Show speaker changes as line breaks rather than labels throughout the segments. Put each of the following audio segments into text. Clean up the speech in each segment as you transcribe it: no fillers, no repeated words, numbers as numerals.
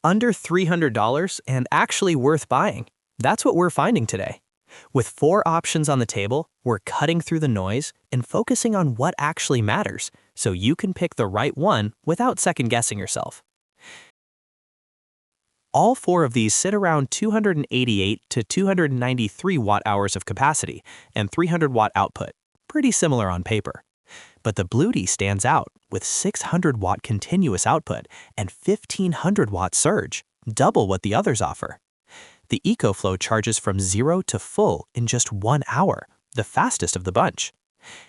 under $300 and actually worth buying. That's what we're finding today. With 4 options on the table, we're cutting through the noise and focusing on what actually matters so you can pick the right one without second-guessing yourself. All 4 of these sit around 288 to 293 watt-hours of capacity and 300 watt output, pretty similar on paper. But the BLUETTI stands out with 600 watt continuous output and 1500 watt surge, double what the others offer. The EcoFlow charges from 0 to full in just 1 hour, the fastest of the bunch.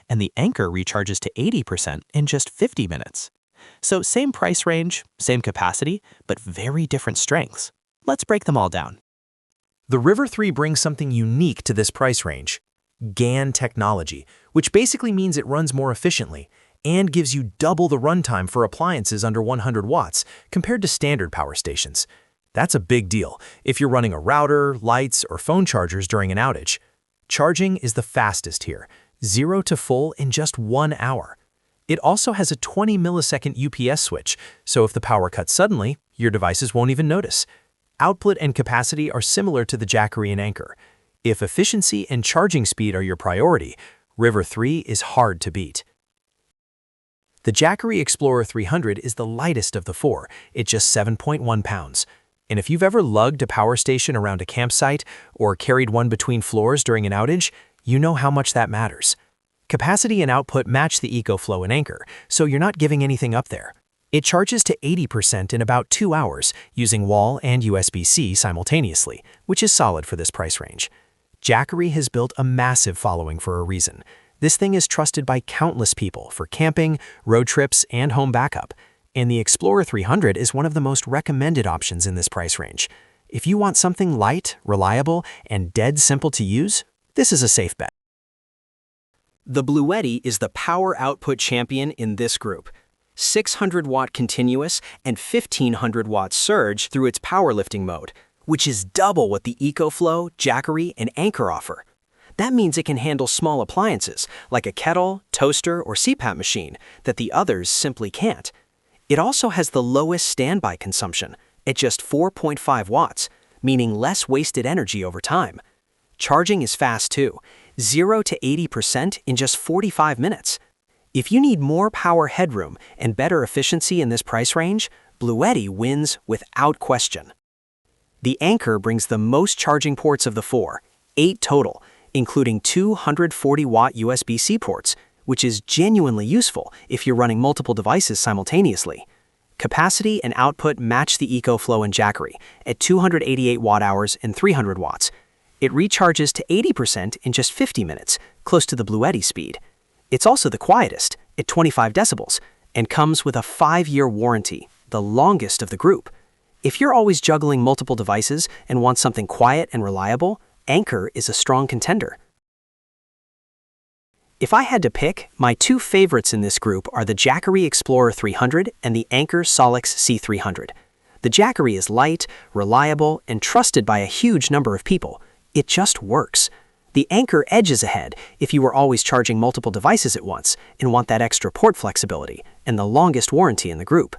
And the Anker recharges to 80% in just 50 minutes. So same price range, same capacity, but very different strengths. Let's break them all down.
The River 3 brings something unique to this price range: GaN technology, which basically means it runs more efficiently and gives you double the runtime for appliances under 100 watts compared to standard power stations. That's a big deal if you're running a router, lights, or phone chargers during an outage. Charging is the fastest here, 0 to full in just 1 hour. It also has a 20 millisecond UPS switch, so if the power cuts suddenly, your devices won't even notice. Output and capacity are similar to the Jackery and Anker. If efficiency and charging speed are your priority, River 3 is hard to beat. The Jackery Explorer 300 is the lightest of the 4, at just 7.1 pounds. And if you've ever lugged a power station around a campsite or carried one between floors during an outage, you know how much that matters. Capacity and output match the EcoFlow and Anker, so you're not giving anything up there. It charges to 80% in about 2 hours using wall and USB-C simultaneously, which is solid for this price range. Jackery has built a massive following for a reason. This thing is trusted by countless people for camping, road trips, and home backup. And the Explorer 300 is one of the most recommended options in this price range. If you want something light, reliable, and dead simple to use, this is a safe bet.
The BLUETTI is the power output champion in this group. 600 watt continuous and 1500 watt surge through its powerlifting mode, which is double what the EcoFlow, Jackery, and Anker offer. That means it can handle small appliances like a kettle, toaster, or CPAP machine that the others simply can't. It also has the lowest standby consumption at just 4.5 watts, meaning less wasted energy over time. Charging is fast too, 0 to 80% in just 45 minutes. If you need more power headroom and better efficiency in this price range, BLUETTI wins without question. The Anker brings the most charging ports of the 4, 8 total, including 240 watt USB-C ports, which is genuinely useful if you're running multiple devices simultaneously. Capacity and output match the EcoFlow and Jackery at 288 watt-hours and 300 watts. It recharges to 80% in just 50 minutes, close to the BLUETTI speed. It's also the quietest, at 25 decibels, and comes with a 5-year warranty, the longest of the group. If you're always juggling multiple devices and want something quiet and reliable, Anker is a strong contender. If I had to pick, my 2 favorites in this group are the Jackery Explorer 300 and the Anker SOLIX C300. The Jackery is light, reliable, and trusted by a huge number of people. It just works. The Anker edges ahead if you are always charging multiple devices at once and want that extra port flexibility and the longest warranty in the group.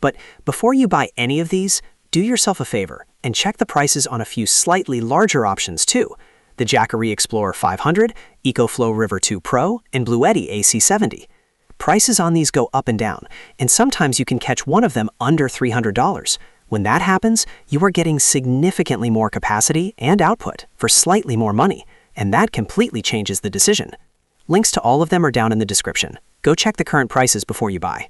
But before you buy any of these, do yourself a favor and check the prices on a few slightly larger options too: the Jackery Explorer 500, EcoFlow River 2 Pro, and BLUETTI AC70. Prices on these go up and down, and sometimes you can catch one of them under $300. When that happens, you are getting significantly more capacity and output for slightly more money, and that completely changes the decision. Links to all of them are down in the description. Go check the current prices before you buy.